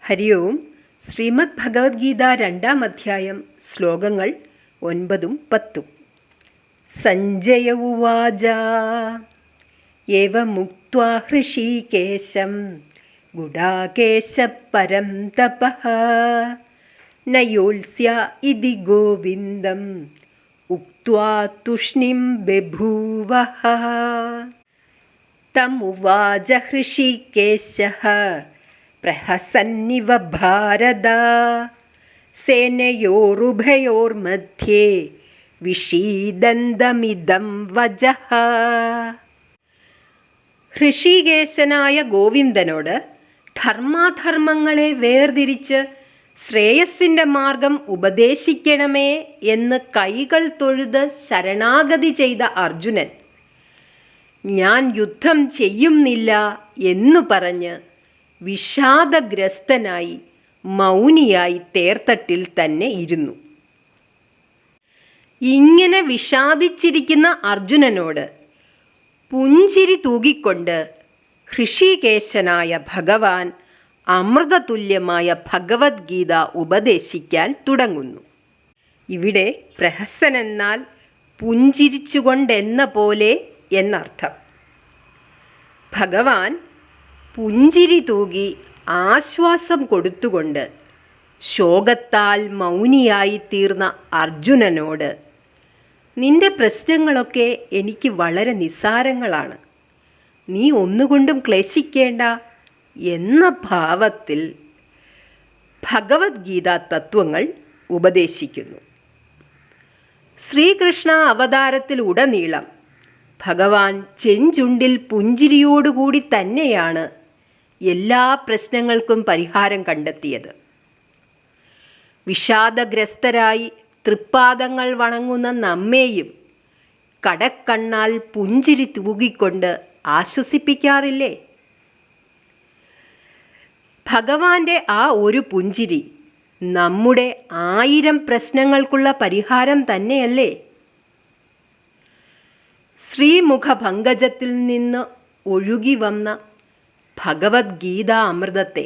ഹരി ഓം. ശ്രീമദ് ഭഗവത്ഗീത 2-ാം അധ്യായം ശ്ലോകങ്ങൾ 9-10. സഞ്ജയ ഉവാച ഏവമുക്ത്വാ ഹൃഷീകേശം ഗുഡാകേശഃ പരം തപഃ നയോത്സ്യ ഇതി ഗോവിന്ദം ഉക്ത്വാ തൂഷ്ണീം ബഭൂവഃ. തമുവാച ഹൃഷീകേശഃ പ്രഹസന്നിവ ഭാരത സേനയോരുഭയോർമധ്യേ വിഷീദന്തമിദം വചഃ. ഹൃഷീകേശനായ ഗോവിന്ദനോട് ധർമാധർമ്മങ്ങളെ വേർതിരിച്ച് ശ്രേയസ്സിൻ്റെ മാർഗം ഉപദേശിക്കണമേ എന്ന് കൈകൾ തൊഴുത് ശരണാഗതി ചെയ്ത അർജുനൻ ഞാൻ യുദ്ധം ചെയ്യുന്നില്ല എന്നു പറഞ്ഞ് വിഷാദഗ്രസ്തനായി മൗനിയായി തേർത്തട്ടിൽ തന്നെ ഇരുന്നു. ഇങ്ങനെ വിഷാദിച്ചിരിക്കുന്ന അർജുനനോട് പുഞ്ചിരി തൂകിക്കൊണ്ട് ഹൃഷീകേശനായ ഭഗവാൻ അമൃതതുല്യമായ ഭഗവത്ഗീത ഉപദേശിക്കാൻ തുടങ്ങുന്നു. ഇവിടെ പ്രഹസനെന്നാൽ പുഞ്ചിരിച്ചുകൊണ്ടെന്ന പോലെ എന്നർത്ഥം. ഭഗവാൻ പുഞ്ചിരി തൂകി ആശ്വാസം കൊടുത്തുകൊണ്ട് ശോകത്താൽ മൗനിയായി തീർന്ന അർജുനനോട് നിന്റെ പ്രശ്നങ്ങളൊക്കെ എനിക്ക് വളരെ നിസ്സാരങ്ങളാണ്, നീ ഒന്നുകൊണ്ടും ക്ലേശിക്കേണ്ട എന്ന ഭാവത്തിൽ ഭഗവത്ഗീത തത്വങ്ങൾ ഉപദേശിക്കുന്നു. ശ്രീകൃഷ്ണ അവതാരത്തിൽ ഉടനീളം ഭഗവാൻ ചെഞ്ചുണ്ടിൽ പുഞ്ചിരിയോടുകൂടി തന്നെയാണ് എല്ലാ പ്രശ്നങ്ങൾക്കും പരിഹാരം കണ്ടെത്തിയത്. വിഷാദഗ്രസ്തരായി തൃപ്പാദങ്ങൾ വണങ്ങുന്ന നമ്മെയും കടക്കണ്ണാൽ പുഞ്ചിരി തൂകിക്കൊണ്ട് ആശ്വസിപ്പിക്കാറില്ലേ? ഭഗവാന്റെ ആ ഒരു പുഞ്ചിരി നമ്മുടെ 1000 പ്രശ്നങ്ങൾക്കുള്ള പരിഹാരം തന്നെയല്ലേ? ശ്രീമുഖ പങ്കജത്തിൽ നിന്ന് ഒഴുകി വന്ന ഭഗവത്ഗീത അമൃതത്തെ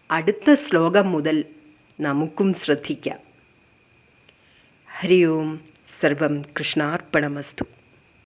അടുത്ത ശ്ലോകം മുതൽ നമുക്കും ശ്രദ്ധിക്കാം. ഹരി ഓം. സർവം കൃഷ്ണാർപ്പണമസ്തു.